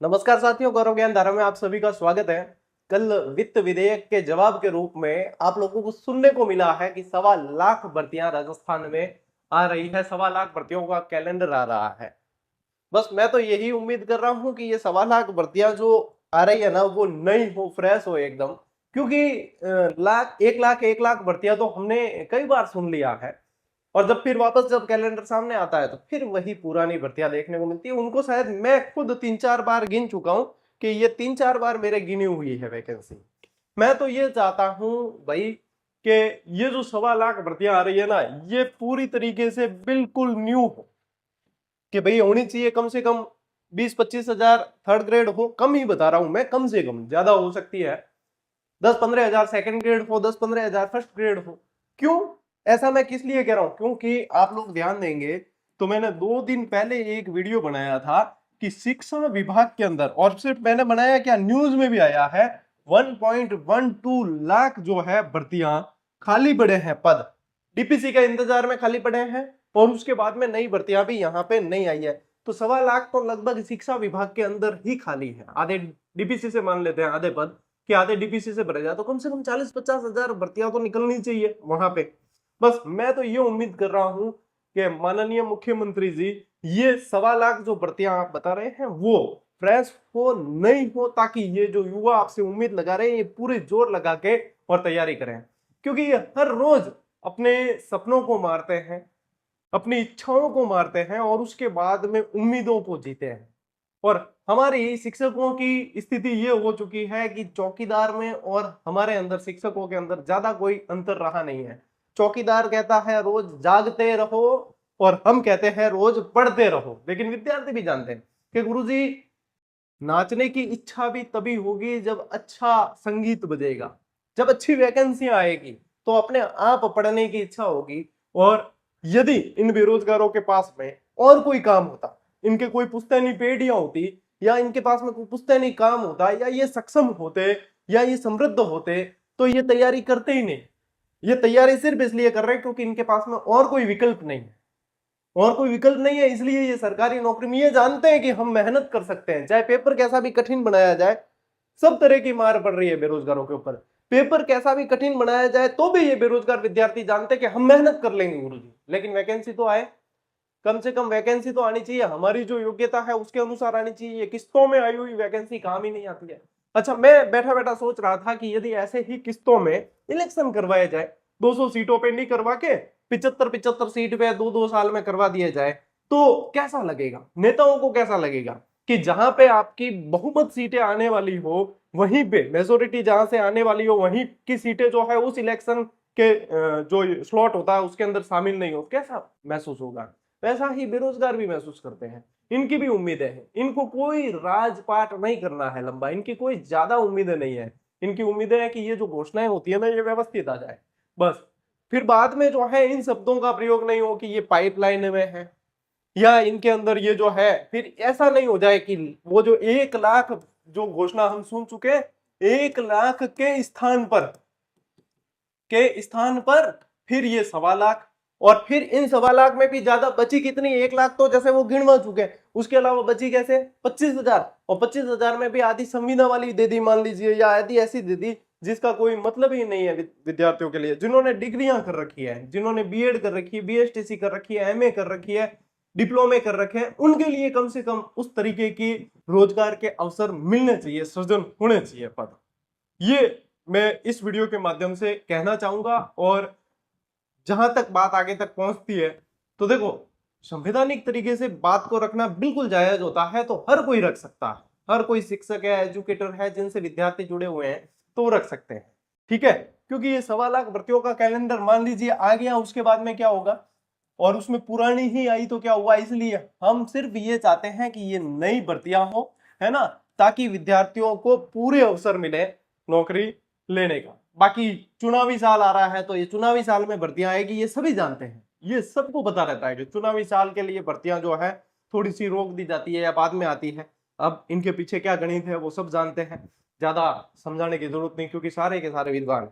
नमस्कार साथियों, गौरव ज्ञान धारा में आप सभी का स्वागत है। कल वित्त विधेयक के जवाब के रूप में आप लोगों को सुनने को मिला है कि 1.25 लाख भर्तियां राजस्थान में आ रही है। 1.25 लाख भर्तियों का कैलेंडर आ रहा है। बस मैं तो यही उम्मीद कर रहा हूं कि ये 1.25 लाख भर्तियां जो आ रही है ना, वो नई हो, फ्रेश हो एकदम। क्योंकि एक लाख भर्तियां तो हमने कई बार सुन लिया है। और जब फिर वापस जब कैलेंडर सामने आता है तो फिर वही पुरानी भर्तियां देखने को मिलती है। उनको शायद मैं खुद 3-4 बार गिन चुका हूं कि ये 3-4 बार मेरे गिनी हुई है वैकेंसी। मैं तो ये चाहता हूं भाई कि ये जो 1.25 लाख भर्तियां आ रही है ना, ये पूरी तरीके से बिल्कुल न्यू हो। कि भाई होनी चाहिए कम से कम 20-25 हजार थर्ड ग्रेड हो। कम ही बता रहा हूं मैं, कम से कम, ज्यादा हो सकती है 10-15 हजार सेकेंड ग्रेड हो, 10-15 हजार फर्स्ट ग्रेड हो। क्यों ऐसा मैं किस लिए कह रहा हूं? क्योंकि आप लोग ध्यान देंगे तो मैंने 2 दिन पहले एक वीडियो बनाया था कि शिक्षा विभाग के अंदर, और सिर्फ मैंने बनाया क्या, न्यूज में भी आया है, 1.12 लाख जो है भर्तियां खाली पड़े हैं, पद डीपीसी का इंतजार में खाली पड़े हैं। और उसके बाद में नई भर्तियां भी यहाँ पे नहीं आई है। तो 1.25 लाख तो लगभग शिक्षा विभाग के अंदर ही खाली है। आधे डीपीसी से मान लेते हैं, आधे पद कि आधे डीपीसी से भरे जाए तो कम से कम 40-50 हजार भर्तियां तो निकलनी चाहिए वहां पे। बस मैं तो ये उम्मीद कर रहा हूं कि माननीय मुख्यमंत्री जी ये 1.25 लाख जो भर्तियां आप बता रहे हैं वो फ्रेश हो, नई हो, ताकि ये जो युवा आपसे उम्मीद लगा रहे हैं ये पूरे जोर लगा के और तैयारी करें। क्योंकि ये हर रोज अपने सपनों को मारते हैं, अपनी इच्छाओं को मारते हैं और उसके बाद में उम्मीदों को जीते हैं। और हमारी शिक्षकों की स्थिति ये हो चुकी है कि चौकीदार में और हमारे अंदर, शिक्षकों के अंदर ज्यादा कोई अंतर रहा नहीं है। चौकीदार कहता है रोज जागते रहो और हम कहते हैं रोज पढ़ते रहो। लेकिन विद्यार्थी भी जानते हैं कि गुरुजी नाचने की इच्छा भी तभी होगी जब अच्छा संगीत बजेगा, जब अच्छी वैकेंसी आएगी तो अपने आप पढ़ने की इच्छा होगी। और यदि इन बेरोजगारों के पास में और कोई काम होता, इनके कोई पुश्तैनी पेटियां होती, या इनके पास में कोई पुश्तैनी काम होता, या ये सक्षम होते, या ये समृद्ध होते, तो ये तैयारी करते ही नहीं। ये तैयारी सिर्फ इसलिए कर रहे हैं क्योंकि इनके पास में और कोई विकल्प नहीं है। और कोई विकल्प नहीं है, इसलिए ये सरकारी नौकरी में ये जानते हैं कि हम मेहनत कर सकते हैं, चाहे पेपर कैसा भी कठिन बनाया जाए। सब तरह की मार पड़ रही है बेरोजगारों के ऊपर। पेपर कैसा भी कठिन बनाया जाए तो भी ये बेरोजगार विद्यार्थी जानते हैं कि हम मेहनत कर लेंगे गुरुजी, लेकिन वैकेंसी तो आए। कम से कम वैकेंसी तो आनी चाहिए, हमारी जो योग्यता है उसके अनुसार आनी चाहिए। किस्तों में आई हुई वैकेंसी काम ही नहीं आती है। अच्छा, मैं बैठा बैठा सोच रहा था कि यदि ऐसे ही किस्तों में इलेक्शन करवाया जाए, 200 सीटों पे नहीं करवा के 75-75 सीट पे 2-2 साल में करवा दिया जाए तो कैसा लगेगा, नेताओं को कैसा लगेगा कि जहां पे आपकी बहुमत सीटें आने वाली हो, वहीं पे मेजोरिटी जहां से आने वाली हो, वहीं की सीटें जो है उस इलेक्शन के जो स्लॉट होता है उसके अंदर शामिल नहीं हो, कैसा महसूस होगा। वैसा ही बेरोजगार भी महसूस करते हैं। इनकी भी उम्मीदें हैं, इनको कोई राजपाट नहीं करना है लंबा, इनकी कोई ज्यादा उम्मीदें नहीं है। इनकी उम्मीदें है कि ये जो घोषणाएं होती है ना, ये व्यवस्थित आ जाए बस। फिर बाद में जो है इन शब्दों का प्रयोग नहीं हो कि ये पाइपलाइन में है, या इनके अंदर ये जो है, फिर ऐसा नहीं हो जाए कि वो जो 1 लाख जो घोषणा हम सुन चुके, 1 लाख के स्थान पर फिर ये 1.25 लाख। और फिर इन 1.25 लाख में भी ज्यादा बची कितनी, 1 लाख तो जैसे वो गिनवा चुके, उसके अलावा बची कैसे 25 हजार। और 25 हजार में भी आधी संविदा वाली दे दी मान लीजिए, या आधी ऐसी दे दी जिसका कोई मतलब ही नहीं है विद्यार्थियों के लिए, जिन्होंने डिग्रियां कर रखी है, जिन्होंने बीएड कर रखी है, बीएसटीसी कर रखी है, एमए कर रखी है, डिप्लोमे कर रखे हैं, उनके लिए कम से कम उस तरीके की रोजगार के अवसर मिलने चाहिए, सृजन होने चाहिए पद। ये मैं इस वीडियो के माध्यम से कहना चाहूंगा। और जहां तक बात आगे तक पहुंचती है तो देखो, संवैधानिक तरीके से बात को रखना बिल्कुल जायज होता है, तो हर कोई रख सकता है। हर कोई शिक्षक है, एजुकेटर है, जिनसे विद्यार्थी जुड़े हुए हैं तो वो रख सकते हैं, ठीक है। क्योंकि ये 1.25 लाख भर्तियों का कैलेंडर मान लीजिए आ गया, उसके बाद में क्या होगा, और उसमें पुरानी ही आई तो क्या हुआ। इसलिए हम सिर्फ ये चाहते हैं कि ये नई भर्तियां हो, है ना, ताकि विद्यार्थियों को पूरे अवसर मिले नौकरी लेने का। बाकी चुनावी साल आ रहा है तो ये चुनावी साल में भर्तियां आएगी, ये सभी जानते हैं, ये सबको पता रहता है कि चुनावी साल के लिए भर्तियां जो है थोड़ी सी रोक दी जाती है या बाद में आती है। अब इनके पीछे क्या गणित है वो सब जानते हैं, ज्यादा समझाने की जरूरत नहीं, क्योंकि सारे के सारे विद्वान हैं।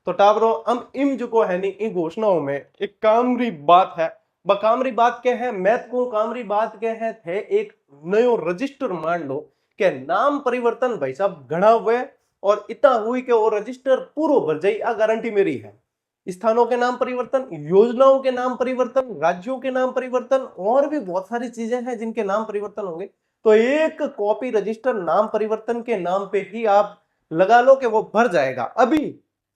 तो टाबरो हम इम जो को है नहीं, इन घोषणाओं में एक कामरी बात है। बकामरी बात क्या है, महत्वपूर्ण कामरी बात क्या है थे, एक नयो रजिस्टर मान लो के नाम परिवर्तन भाई साहब घना हुए और इतना हुई कि वो रजिस्टर पूरा भर जाए, आ गारंटी मेरी है। स्थानों के नाम परिवर्तन, योजनाओं के नाम परिवर्तन, राज्यों के नाम परिवर्तन और भी बहुत सारी चीजें हैं जिनके नाम परिवर्तन होंगे। तो एक कॉपी रजिस्टर नाम परिवर्तन के नाम पे ही आप लगा लो कि वो भर जाएगा। अभी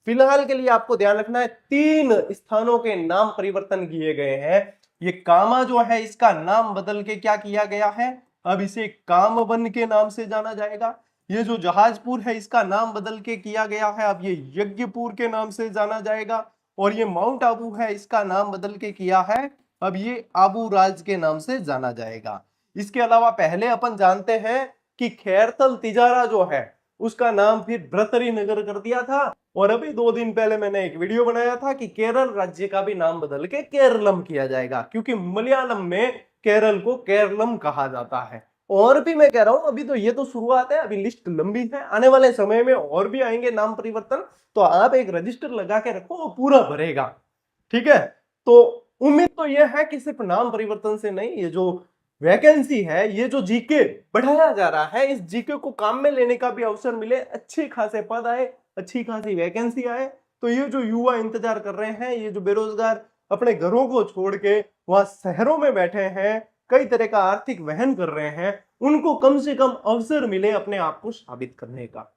फिलहाल के लिए आपको ध्यान रखना है 3 स्थानों के नाम परिवर्तन किए गए हैं। ये कामा जो है इसका नाम बदल के क्या किया गया है, अब इसे कामवन के नाम से जाना जाएगा। ये जो जहाजपुर है इसका नाम बदल के किया गया है, अब ये यज्ञपुर के नाम से जाना जाएगा। और ये माउंट आबू है इसका नाम बदल के किया है, अब ये आबू राज के नाम से जाना जाएगा। इसके अलावा पहले अपन जानते हैं कि खैरतल तिजारा जो है उसका नाम फिर भ्रतरी नगर कर दिया था। और अभी 2 दिन पहले मैंने एक वीडियो बनाया था कि केरल राज्य का भी नाम बदल के केरलम किया जाएगा, क्योंकि मलयालम में केरल को केरलम कहा जाता है। और भी मैं कह रहा हूं अभी तो ये तो शुरुआत है, अभी लिस्ट लंबी है, आने वाले समय में और भी आएंगे नाम परिवर्तन। तो आप एक रजिस्टर लगा के रखो, वो पूरा भरेगा। ठीक है, तो उम्मीद तो यह है कि सिर्फ नाम परिवर्तन से नहीं, ये जो वैकेंसी है, ये जो जीके बढ़ाया जा रहा है, इस जीके को काम में लेने का भी अवसर मिले, अच्छे खासे पद आए, अच्छी खासी वैकेंसी आए। तो ये जो युवा इंतजार कर रहे हैं, ये जो बेरोजगार अपने घरों को छोड़ के वहां शहरों में बैठे हैं, कई तरह का आर्थिक वहन कर रहे हैं, उनको कम से कम अवसर मिले अपने आप को साबित करने का।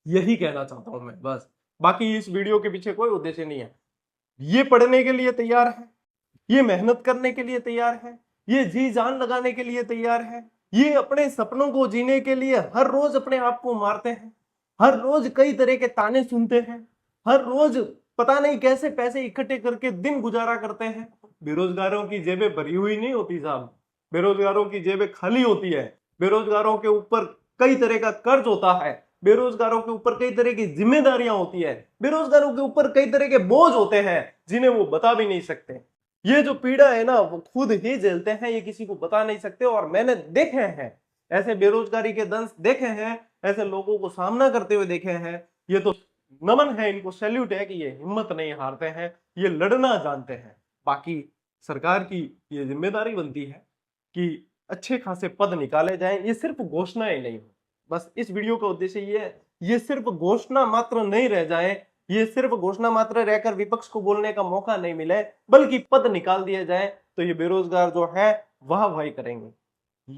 यही कहना चाहता हूं मैं बस। बाकी इस वीडियो के पीछे कोई उद्देश्य नहीं है। ये पढ़ने के लिए तैयार है, ये मेहनत करने के लिए तैयार है, ये जी जान लगाने के लिए तैयार है, ये अपने सपनों को जीने के लिए हर रोज अपने आप को मारते हैं, हर रोज कई तरह के ताने सुनते हैं, हर रोज पता नहीं कैसे पैसे इकट्ठे करके दिन गुजारा करते हैं। बेरोजगारों की जेबें भरी हुई नहीं होती साहब, बेरोजगारों की जेबें खाली होती है। बेरोजगारों के ऊपर कई तरह का कर्ज होता है, बेरोजगारों के ऊपर कई तरह की जिम्मेदारियां होती है, बेरोजगारों के ऊपर कई तरह के बोझ होते हैं जिन्हें वो बता भी नहीं सकते। ये जो पीड़ा है ना वो खुद ही झेलते हैं, ये किसी को बता नहीं सकते। और मैंने देखे हैं ऐसे बेरोजगारी के दंश देखे हैं, ऐसे लोगों को सामना करते हुए देखे हैं। ये तो नमन है, इनको सैल्यूट है कि ये हिम्मत नहीं हारते हैं, ये लड़ना जानते हैं। बाकी सरकार की ये जिम्मेदारी बनती है कि अच्छे खासे पद निकाले जाएं, ये सिर्फ घोषणाएं नहीं हो। बस इस वीडियो का उद्देश्य ये सिर्फ घोषणा मात्र नहीं रह जाए, ये सिर्फ घोषणा मात्र रहकर विपक्ष को बोलने का मौका नहीं मिले, बल्कि पद निकाल दिए जाए तो ये बेरोजगार जो है वाह वाही करेंगे।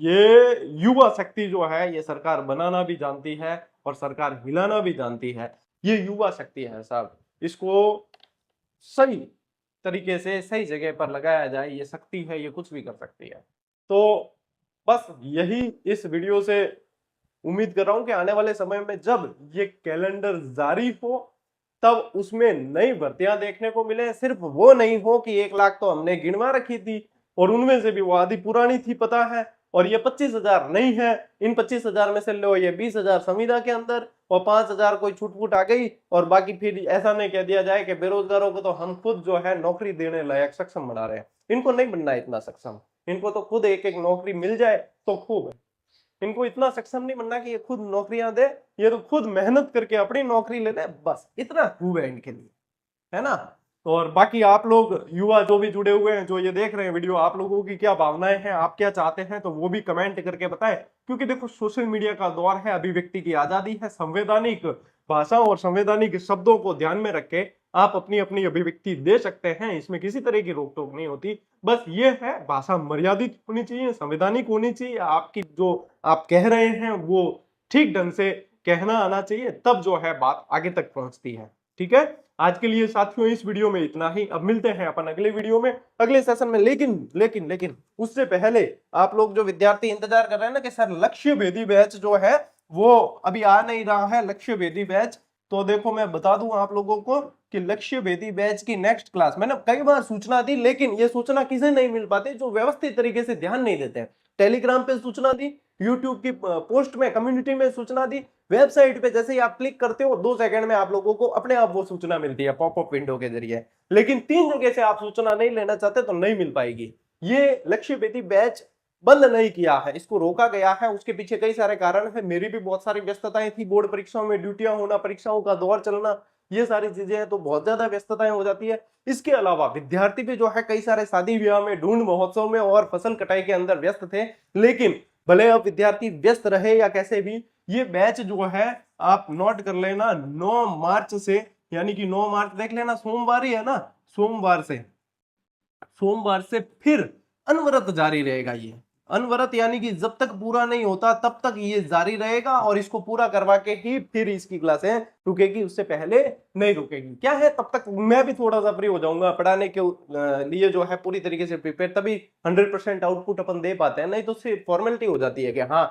ये युवा शक्ति जो है ये सरकार बनाना भी जानती है और सरकार हिलाना भी जानती है। ये युवा शक्ति है साहब, इसको सही तरीके से सही जगह पर लगाया जाए, ये शक्ति है, ये कुछ भी कर सकती है। तो बस यही इस वीडियो से उम्मीद कर रहा हूं कि आने वाले समय में जब ये कैलेंडर जारी हो तब उसमें नई भर्तियां देखने को मिले। सिर्फ वो नहीं हो कि 1 लाख तो हमने गिनवा रखी थी और उनमें से भी वो आधी पुरानी थी पता है, और ये 25,000 नहीं है। इन 25,000 में से लो ये 20,000 संविदा के अंदर और 5,000 कोई छूट आ गई, और बाकी फिर ऐसा नहीं कह दिया जाए कि बेरोजगारों को तो हम खुद जो है नौकरी देने लायक सक्षम बना रहे हैं। इनको नहीं बनना इतना सक्षम, इनको तो खुद एक एक नौकरी मिल जाए तो खूब है। इनको इतना सक्षम नहीं बनना कि ये खुद नौकरियां दे, ये तो खुद मेहनत करके अपनी नौकरी ले ले, बस इतना खूब है इनके लिए, है ना। और बाकी आप लोग युवा जो भी जुड़े हुए हैं, जो ये देख रहे हैं वीडियो, आप लोगों की क्या भावनाएं हैं, आप क्या चाहते हैं, तो वो भी कमेंट करके बताएं। क्योंकि देखो सोशल मीडिया का दौर है, अभिव्यक्ति की आजादी है, संवैधानिक भाषा और संवैधानिक शब्दों को ध्यान में रख के आप अपनी अपनी अभिव्यक्ति दे सकते हैं, इसमें किसी तरह की रोक टोक नहीं होती। बस ये है भाषा मर्यादित होनी चाहिए, संवैधानिक होनी चाहिए, आपकी जो आप कह रहे हैं वो ठीक ढंग से कहना आना चाहिए, तब जो है बात आगे तक पहुंचती है। ठीक है, आज के लिए साथियों इस वीडियो में इतना ही। अब मिलते हैं अपन अगले वीडियो में, अगले सेशन में। लेकिन उससे पहले आप लोग जो विद्यार्थी इंतजार कर रहे हैं ना कि सर लक्ष्य भेदी बैच जो है वो अभी आ नहीं रहा है, लक्ष्य भेदी बैच, तो देखो मैं बता दूं आप लोगों को कि लक्ष्य भेदी बैच की नेक्स्ट क्लास, मैंने कई बार सूचना दी लेकिन ये सूचना किसे नहीं मिल पाती जो व्यवस्थित तरीके से ध्यान नहीं देते हैं। टेलीग्राम पे सूचना दी, यूट्यूब की पोस्ट में कम्युनिटी में सूचना दी, वेबसाइट पे जैसे ही आप क्लिक करते हो 2 सेकंड में आप लोगों को अपने आप वो सूचना मिलती है पॉपअप विंडो के जरिए। लेकिन 3 जगह से आप सूचना नहीं लेना चाहते तो नहीं मिल पाएगी। ये लक्ष्य भेदी बैच बंद नहीं किया है, इसको रोका गया है, उसके पीछे कई सारे कारण है। मेरी भी बहुत सारी व्यस्तताएं थी, बोर्ड परीक्षाओं में ड्यूटियां होना, परीक्षाओं का दौर चलना, ये सारी चीजें हैं, तो बहुत ज्यादा व्यस्तताएं हो जाती है। इसके अलावा विद्यार्थी भी जो है कई सारे शादी विवाह में, ढूंढ महोत्सव में और फसल कटाई के अंदर व्यस्त थे, लेकिन भले अब विद्यार्थी व्यस्त रहे या कैसे भी, ये बैच जो है आप नोट कर लेना 9 मार्च से, यानी कि 9 मार्च देख लेना, सोमवार ही है ना, सोमवार से फिर अनवरत जारी रहेगा। ये अनवरत यानी कि जब तक पूरा नहीं होता तब तक ये जारी रहेगा, और इसको पूरा करवा के ही फिर इसकी क्लासें रुकेगी, उससे पहले नहीं रुकेगी। क्या है, तब तक मैं भी थोड़ा सा फ्री हो जाऊंगा पढ़ाने के लिए, जो है पूरी तरीके से प्रिपेयर, तभी 100% आउटपुट अपन दे पाते हैं। नहीं तो सिर्फ फॉर्मेलिटी हो जाती है कि हाँ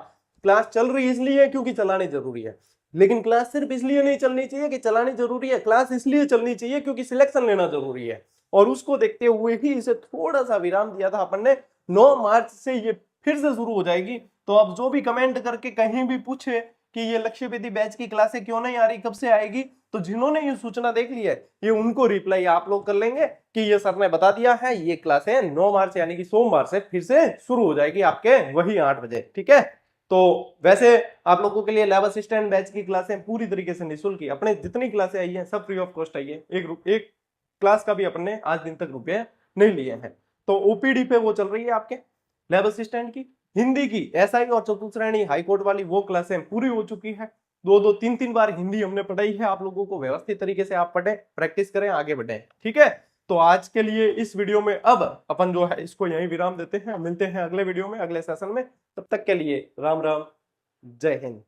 क्लास चल रही है इसलिए क्योंकि चलानी जरूरी है, लेकिन क्लास सिर्फ इसलिए नहीं चलनी चाहिए कि चलानी जरूरी है, क्लास इसलिए चलनी चाहिए क्योंकि सिलेक्शन लेना जरूरी है। और उसको देखते हुए ही इसे थोड़ा सा विराम दिया था अपन ने। 9 मार्च से ये फिर से शुरू हो जाएगी। तो अब जो भी कमेंट करके कहीं भी पूछे कि ये लक्ष्य वेदी बैच की क्लासें क्यों नहीं आ रही, कब से आएगी, तो जिन्होंने ये सूचना देख ली है, ये उनको रिप्लाई आप लोग कर लेंगे कि ये सर ने बता दिया है, ये क्लासें 9 मार्च यानी कि सोमवार से फिर से शुरू हो जाएगी आपके वही 8 बजे। ठीक है, तो वैसे आप लोगों के लिए लैब असिस्टेंट बैच की क्लासें पूरी तरीके से निःशुल्क ही, अपने जितनी क्लासें आई हैं सब फ्री ऑफ कॉस्ट आई है। एक क्लास का भी अपने आज दिन तक रुपए नहीं लिए हैं। तो ओपीडी पे वो चल रही है आपके लैब असिस्टेंट की, हिंदी की एसआई और चतुर्थ श्रेणी हाईकोर्ट वाली वो क्लासें पूरी हो चुकी है। 2-2 3-3 बार हिंदी हमने पढ़ाई है आप लोगों को, व्यवस्थित तरीके से आप पढ़ें, प्रैक्टिस करें, आगे बढ़ें। ठीक है, तो आज के लिए इस वीडियो में अब अपन जो है इसको यहीं विराम देते हैं, मिलते हैं अगले वीडियो में, अगले सेशन में। तब तक के लिए राम राम, जय हिंद।